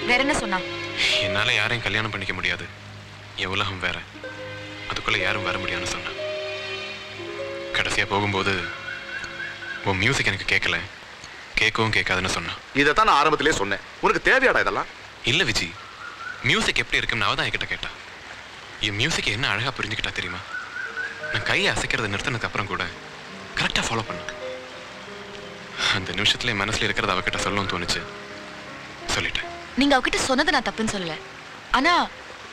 வேற என்ன சொன்னா? என்னால யாரையும் கல்யாணம் பண்ணிக்க முடியாது, என் உலகம் வேற, அதுக்குள்ள யாரும் வர முடியாதுன்னு சொன்னான். கடைசியா போகும்போது உன் மியூசிக் எனக்கு கேட்கல, கேட்கவும் கேட்காதுன்னு சொன்னான். இதைத்தான் நான் ஆரம்பத்திலே சொன்னேன். உனக்கு தேவையாடா இதெல்லாம்? இல்ல விஜி, மியூசிக் எப்படி இருக்குன்னு அவ தான் என்கிட்ட கேட்டா. என் மியூசிக் என்ன அழகா புரிஞ்சுக்கிட்டா தெரியுமா? நான் கையை அசைக்கிறத நிறுத்தினதுக்கு அப்புறம் கூட கரெக்டா ஃபாலோ பண்ண. அந்த நிமிஷத்துல என் மனசுல இருக்கிறத அவகிட்ட சொல்லணும்னு தோணுச்சு, சொல்லிட்டேன். நீங்க அவகிட்ட சொன்னதை நான் தப்புன்னு சொல்லல. ஆனா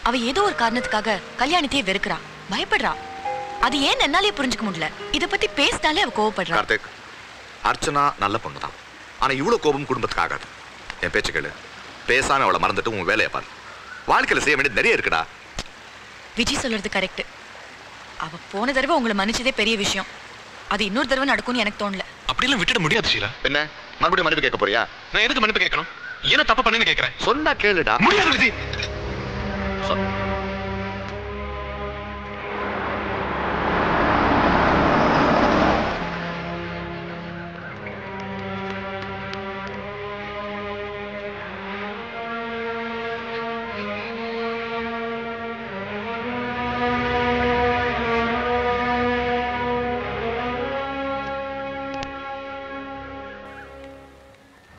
அவ ஏதோ ஒரு காரணத்துக்காக கல்யாணத்தையே வெறுக்கிறா, பயப்படுறா. அது ஏன் என்னாலே புரிஞ்சுக்க முடியல. இத பத்தி பேசினாலே அவ கோவப்படுறா. கார்த்திக், அர்ச்சனா நல்ல பொண்ணுதான். ஆனா இவ்வளவு கோபம் குடும்பத்துக்கு ஆகாது. என் பேச்சு கேளு. பேசாம அவளை மறந்துட்டு உன் வேலையை பாரு. வாழ்க்கையில செய்ய வேண்டியது நிறைய இருக்குடா. விஜய் சொல்றது கரெக்ட். அவ போன தடவை உங்களை மன்னிச்சதே பெரிய விஷயம். அது இன்னொரு தடவை நடக்கும்னு எனக்கு தோணல. அப்படியெல்லாம் விட்டுட முடியாது ஷீலா. என்ன மறுபடியும் மன்னிப்பு கேட்க போறியா? நான் எதுக்கு மன்னிப்பு கேட்கணும்? என்ன தப்பு பண்ணேன்னு கேட்கிறேன். சொன்னா கேளுடா. முடியாது விஜய்.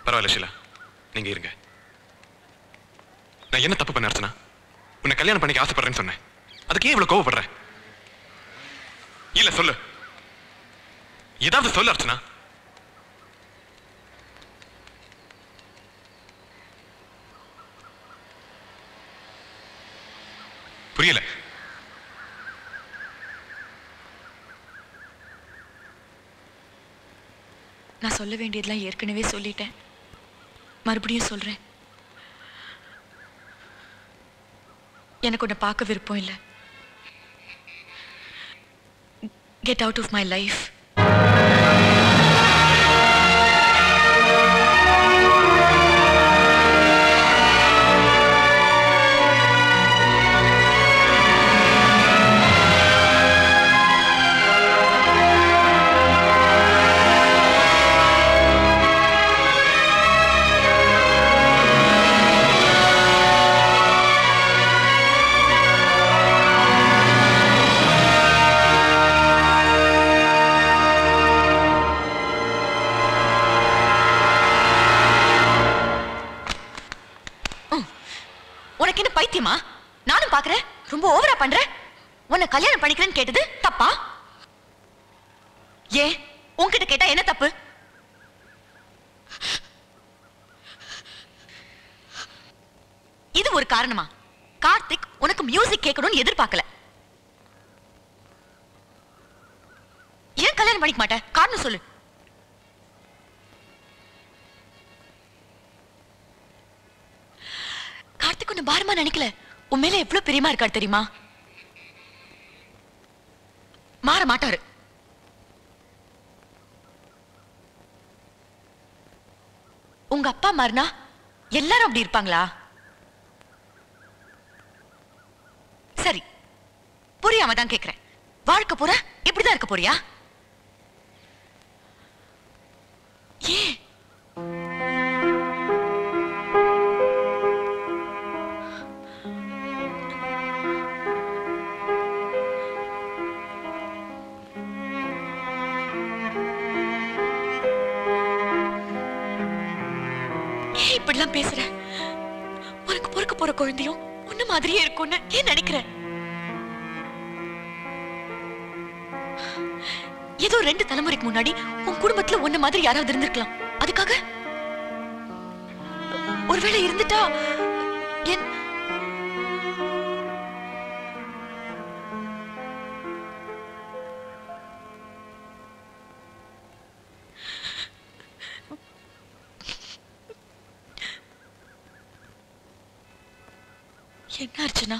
பரவாயில்ல ஷீலா, நீங்க இருங்க. நான் என்ன தப்பு பண்ண அர்ச்சனா? உன்னை கல்யாணம் பண்ணிக்க ஆசைப்படுறேன்னு சொன்னேன். அதுக்கு ஏன் இவ்வளவு கோவப்படுற? இல்ல சொல்லு, ஏதாவது சொல்லு அர்ச்சனா. புரியல. நான் சொல்ல வேண்டியதெல்லாம் ஏற்கனவே சொல்லிட்டேன், மறுபடியும் சொல்றேன். எனக்கு உன்னை பார்க்க விருப்பம் இல்லை. Get out of my life. உனக்கு என்ன பைத்தியமா? நானும் பாக்குறேன், ரொம்ப ஓவரா பண்ற. உன்னை கல்யாணம் பண்ணிக்கிறேன்னு கேட்டது தப்பா? ஏன் உன்கிட்ட கேட்டா என்ன தப்பு? இது ஒரு காரணமா? கார்த்திக் உனக்கு மியூசிக் கேட்கணும்னு எதிர்பார்க்கல. ஏன் கல்யாணம் பண்ணிக்க மாட்டேன்? காரணம் சொல்லு. கார்த்திக் ஒண்ணு பாரமா நினைக்கல. உன் மேல எவ்வளவு பிரியமா இருக்காரு தெரியுமா? மாற மாட்டாரு. உங்க அப்பா மாறினா எல்லாரும் அப்படி இருப்பாங்களா? சரி, புரியாம தான் கேக்குறேன். வாழ்க்கை பூரா இப்படிதான் இருக்க போறியா? ஏன்? இப்படிலாம் பேசுற? உனக்கு பொறுக்க போற குழந்தையும் உன்ன மாதிரியே இருக்கும்னு ஏன் நினைக்கிற? ஏதோ 2 தலைமுறைக்கு முன்னாடி உன் குடும்பத்துல உன்ன மாதிரி யாராவது இருந்திருக்கலாம். அதுக்காக ஒருவேளை இருந்துட்டா என் என்ன அர்ச்சனா?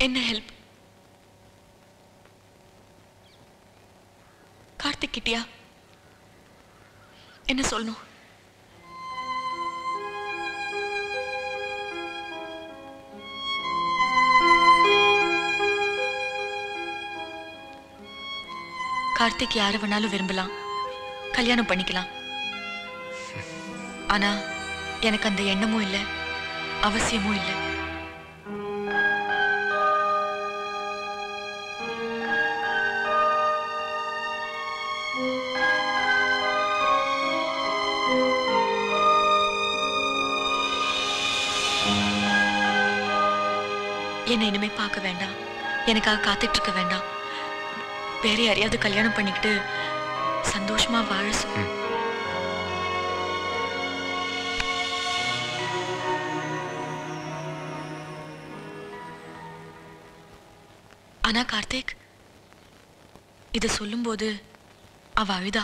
என்ன ஹெல்ப்? கார்த்திக் கிட்டியா என்ன சொல்லணும்? கார்த்திக் யாரை வேணாலும் விரும்பலாம், கல்யாணம் பண்ணிக்கலாம். ஆனா எனக்கு அந்த எண்ணமும் இல்லை, அவசியமும் இல்லை. என்னை இனிமே பார்க்க வேண்டாம், எனக்காக காத்துட்டு இருக்க வேண்டாம். வேற யாரையாவது கல்யாணம் பண்ணிக்கிட்டு சந்தோஷமா வாழ சொல்லு. ஆனா கார்த்திக், இத சொல்லும்போது அவ அழுதா.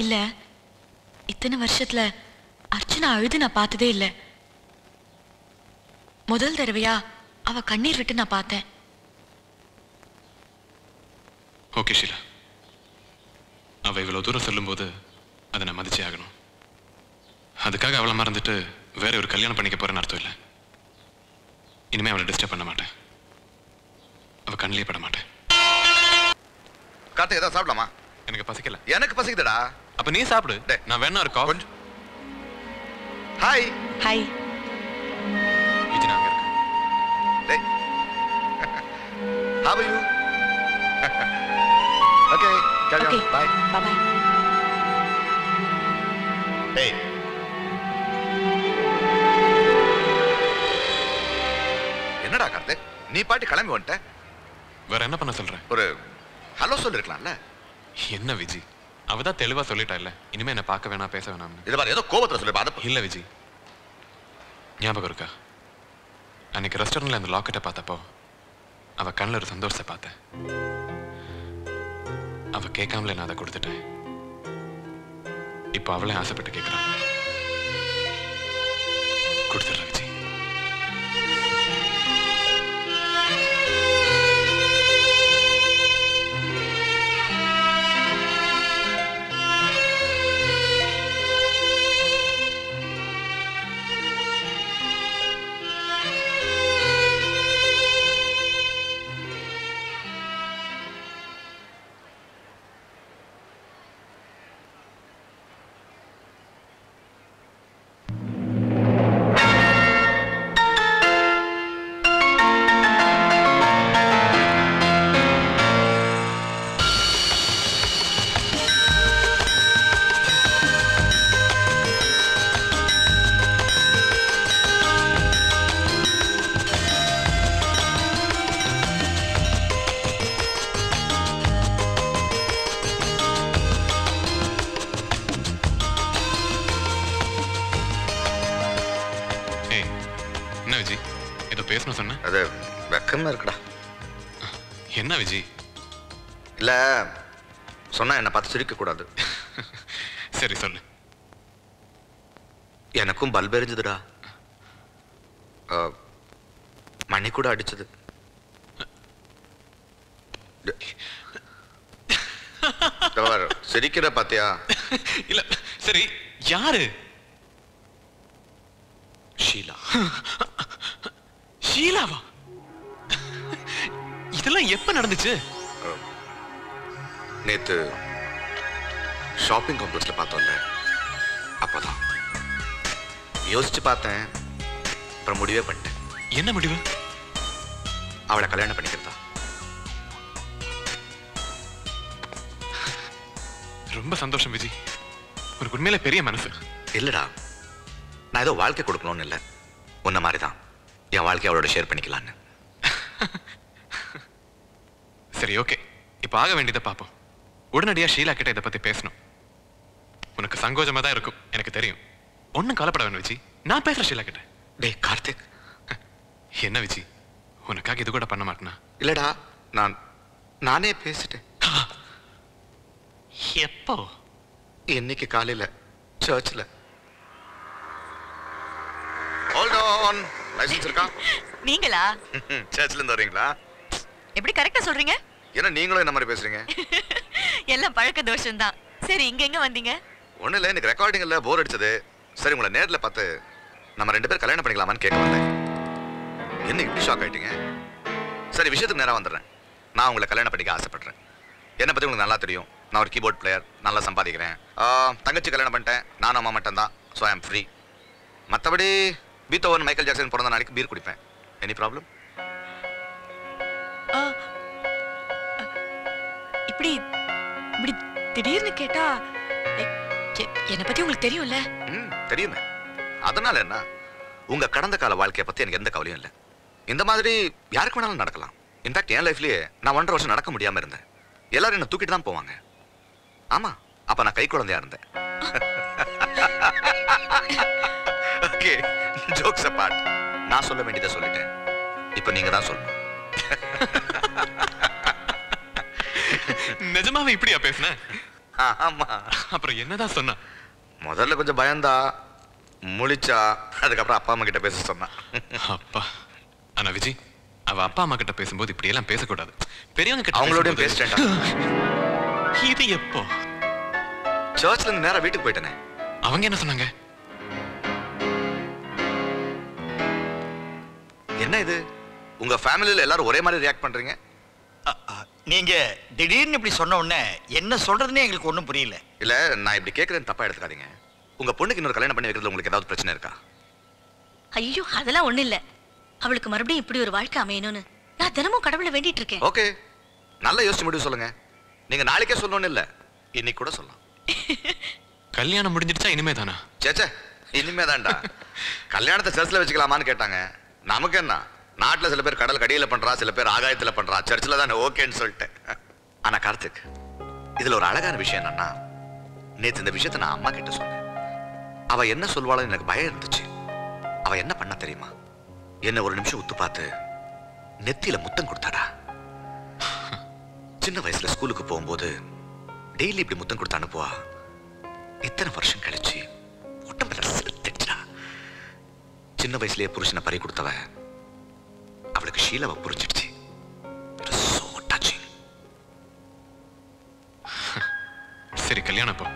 இல்ல, இத்தனை வருஷத்துல அர்ச்சனா அழுது நான் பார்த்ததே இல்லை. முதல் தடவையா அவ கண்ணீர் விட்டு நான் பார்த்தேன். ஓகே ஷீலா, அவ இவ்வளவு தூரம் சொல்லும்போது அதை நான் மதிச்சே ஆகணும். அதுக்காக அவளை மறந்துட்டு வேற ஒரு கல்யாணம் பண்ணிக்க போறேன்னு அர்த்தம் இல்லை. இனிமே அவளை டிஸ்டர்ப் பண்ண மாட்டேன், அவ கண்ணிலே பட மாட்டேன். கார்த்திக் ஏதாவது சாப்பிடலாமா? எனக்கு பசிக்கல. எனக்கு பசிக்குதுடா. அப்ப நீ சாப்பிடு, நான் வேணா இருக்கா கொஞ்சம். Hi hi. விஜி, நான் அங்க இருக்கேன். டேய், how are you? Okay, carry on. Okay. Bye. Bye. Hey. என்னடா கார்த்திக், நீ பாட்டி கிளம்பி வந்துட்ட? வேற என்ன பண்ண சொல்ற? ஒரு ஹலோ சொல்லிருக்கலாம்ல. என்ன விஜி, அவதான் தெளிவா சொல்லிட்டா இல்ல, இனிமே என்ன பார்க்க வேணாம், பேச வேணாம்னு. இது பாரு, ஏதோ கோபத்துல சொல்லிருப்பா. அதை இல்ல விஜி, ஞாபகம் இருக்கா அன்னைக்கு ரெஸ்டாரண்ட்ல அந்த லாக்கெட்டை பார்த்தப்போ அவ கண்ணில் ஒரு சந்தோஷத்தை பார்த்தேன். அவ கேட்காமல நான் அதை கொடுத்துட்டேன். இப்போ அவளே ஆசைப்பட்டு கேட்கிறான். கொடுத்துட்ற விஜி. அது வெக்கமா இருக்குடா. என்ன விஜி? இல்ல, சொன்னா என்ன பார்த்து சிரிக்க கூடாது. சரி சொல்லு. எனக்கும் பல்ப் எரிஞ்சதுடா, மணி கூட அடிச்சது. சிரிக்கிற பாத்தியா? இல்ல சரி, யாரு? ஷீலா. ஷீலாவா? இதெல்லாம் எப்ப நடந்துச்சு? நேத்து ஷாப்பிங் காம்ப்ளெக்ஸ்ல பார்த்தோம்ல, அப்பதான் யோசிச்சு பார்த்தேன். அப்புறம் முடிவே பண்ணிட்டேன். என்ன முடிவு? அவளை கல்யாணம் பண்ணிக்கிறதா. ரொம்ப சந்தோஷம் விஜி, ஒரு உண்மையில பெரிய மனசு. இல்லடா, நான் ஏதோ வாழ்க்கை கொடுக்கணும்னு இல்லை, உன்ன மாதிரிதான் என் வாழ்க்கையை அவளோட ஷேர் பண்ணிக்கலான்னு. சரி ஓகே, இப்ப ஆக வேண்டியதை பார்ப்போம். உடனடியா ஷீலா கிட்ட இதை பத்தி பேசணும். உனக்கு சங்கோஜமா தான் இருக்கும், எனக்கு தெரியும். ஒன்னும் கவலைப்பட வேணும் விஜி, நான் பேசுறேன் ஷீலா கிட்ட. டேய் கார்த்திக். என்ன விஜி, உனக்காக இது கூட பண்ண மாட்டேனா? இல்லடா, நானே பேசிட்டேன். எப்போ? இன்னைக்கு காலையில சர்ச்ல. ஹோல்ட் ஆன், லைசென்ஸ் இருக்கா? நீங்களா? சர்ச்ல இருந்து வரீங்களா? எப்படி கரெக்டா சொல்றீங்க? என்ன நீங்களும் என்ன மாதிரி பேசுறீங்க? எல்லாம் பழக்க தோஷம் தான். சரி, இங்க எங்க வந்தீங்க? ஒண்ணு இல்ல, எனக்கு ரெக்கார்டிங் இல்ல, போர் அடிச்சது. சரி, உங்களை நேர்ல பார்த்து நம்ம 2 பேரும் கல்யாணம் பண்ணிக்கலாமான்னு கேட்க வந்தேன். என்ன இப்படி ஷாக் ஆயிட்டீங்க? சரி, விஷயத்துக்கு நேரா வந்துடுறேன். நான் உங்களை கல்யாணம் பண்ணிக்க ஆசைப்படுறேன். என்னை பற்றி உங்களுக்கு நல்லா தெரியும். நான் ஒரு கீபோர்ட் பிளேயர், நல்லா சம்பாதிக்கிறேன். தங்கச்சி கல்யாணம் பண்ணிட்டேன். நானும் அம்மா மட்டும் தான். ஸோ ஐ ஆம் ஃப்ரீ. மற்றபடி பீத்தோவன், மைக்கேல் ஜாக்சன் பிறந்த நாளைக்கு பீர் குடிப்பேன். Any problem? இப்படி இப்படி திடீர்னு கேட்டா என்னை பத்தி உங்களுக்கு தெரியும்ல? தெரியுமே. அதனால என்ன, உங்க கடந்த கால வாழ்க்கையை பத்தி எனக்கு எந்த கவலையும் இல்லை. இந்த மாதிரி யாருக்கு வேணாலும் நடக்கலாம். இன்ஃபேக்ட் என் லைஃப்லயே நான் 1.5 வருஷம் நடக்க முடியாம இருந்தேன். எல்லாரும் என்ன தூக்கிட்டு தான் போவாங்க. ஆமா, அப்ப நான் கை குழந்தையா இருந்தேன். Okay, jokes abort. நான் சொல்ல வேண்டியதை சொல்லிட்டேன். இப்போ நீங்க தான் சொல்லணும். நிஜமாவே இப்படியா பேசுன? ஆமா. அப்புறம் என்னதான் சொன்னா? முதல்ல கொஞ்சம் பயந்தா, முழிச்சா, அதுக்கப்புறம் அப்பா அம்மா கிட்ட பேச சொன்னா. அப்பா. ஆனா விஜய், அவ அப்பா அம்மா கிட்ட பேசும்போது இப்படி எல்லாம் பேசக்கூடாது. பெரியவங்க கிட்ட அவங்களோடய பேசிட்டேன்டா. இது எப்போ? சர்ச்ல இருந்து நேரா வீட்டுக்கு போயிட்டேனே. அவங்க என்ன சொன்னாங்க? என்ன இது, உங்க ஃபேமிலில எல்லாரும் ஒரே மாதிரி ரியாக்ட் பண்றீங்க? நீங்க திடீர்னு இப்படி சொன்ன உடனே என்ன சொல்றதுன்னே எங்களுக்கு ஒன்றும் புரியல. இல்ல, நான் இப்படி கேட்கறேன்னு தப்பா எடுத்துக்காதீங்க. உங்க பொண்ணுக்கு இன்னொரு கல்யாணம் பண்ணி வைக்கிறதுல உங்களுக்கு ஏதாவது பிரச்சனை இருக்கா? ஐயோ, அதெல்லாம் ஒண்ணு இல்ல. அவளுக்கு மறுபடியும் இப்படி ஒரு வாழ்க்கை அமையணும்னு நான் தினமும் கடவுளை வேண்டிட்டு இருக்கேன். ஓகே, நல்லா யோசிச்சு முடிவு சொல்லுங்க. நீங்க நாளைக்கே சொல்லணும்னு இல்ல, இன்னைக்கு கூட சொல்லலாம். கல்யாணம் முடிஞ்சிடுச்சா இனிமே தானா? சேச்சே, இனிமே தான்டா. கல்யாணத்தை சர்ச்சில் வச்சுக்கலாமான்னு கேட்டாங்க. நமக்கு என்ன, நாட்டில் சில பேர் கடல் கடியில பண்றா, சில பேர் ஆகாயத்துல பண்றா. சர்ச்சில் தான் ஓகேன்னு சொல்லிட்டேன். ஆனா கார்த்திக், இதுல ஒரு அழகான விஷயம் என்னன்னா, நேத்து இந்த விஷயத்தை நான் அம்மா கிட்ட சொன்னேன். அவ என்ன சொல்வாளன்னு எனக்கு பயம் இருந்துச்சு. அவ என்ன பண்ண தெரியுமா? என்ன ஒரு நிமிஷம் உத்து பார்த்து நெத்தியில முத்தம் கொடுத்தாடா. சின்ன வயசுல ஸ்கூலுக்கு போகும்போது டெய்லி இப்படி முத்தம் கொடுத்து அனுப்புவா. இத்தனை வருஷம் கழிச்சு உடம்புல செலுத்திடுச்சா. சின்ன வயசுலயே புருஷனை பறி கொடுத்தவ அவளுக்கு ஷீலாவை புரிஞ்சிடுச்சு. So touching. சரி, கல்யாணம் அப்போ?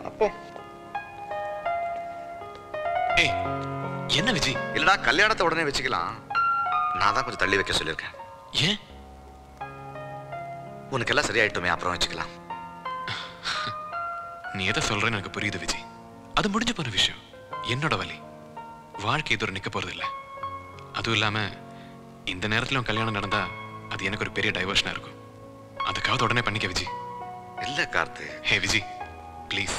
அப்போ ஏய், என்ன விஜய்? இல்லடா, கல்யாணத்தை உடனே வச்சுக்கலாம். நான் தான் கொஞ்சம் தள்ளி வைக்க சொல்லியிருக்கேன். ஏன்? உனக்கு எல்லாம் சரியாயிட்டுமே, அப்புறம் வச்சுக்கலாம். நீ எதை சொல்றேன்னு எனக்கு புரியுது விஜய். அது முடிஞ்சு போன விஷயம். என்னோட வலி. வாழ்க்கை இதோட நிக்க போறது இல்ல. அதுவும் இல்லாம இந்த நேரத்துல கல்யாணம் நடந்தா அது எனக்கு ஒரு பெரிய டைவர்ஷனா இருக்கும். அதுக்காவது உடனே பண்ணிக்க விஜய். இல்ல கார்த்தி. ஹே விஜய், ப்ளீஸ்.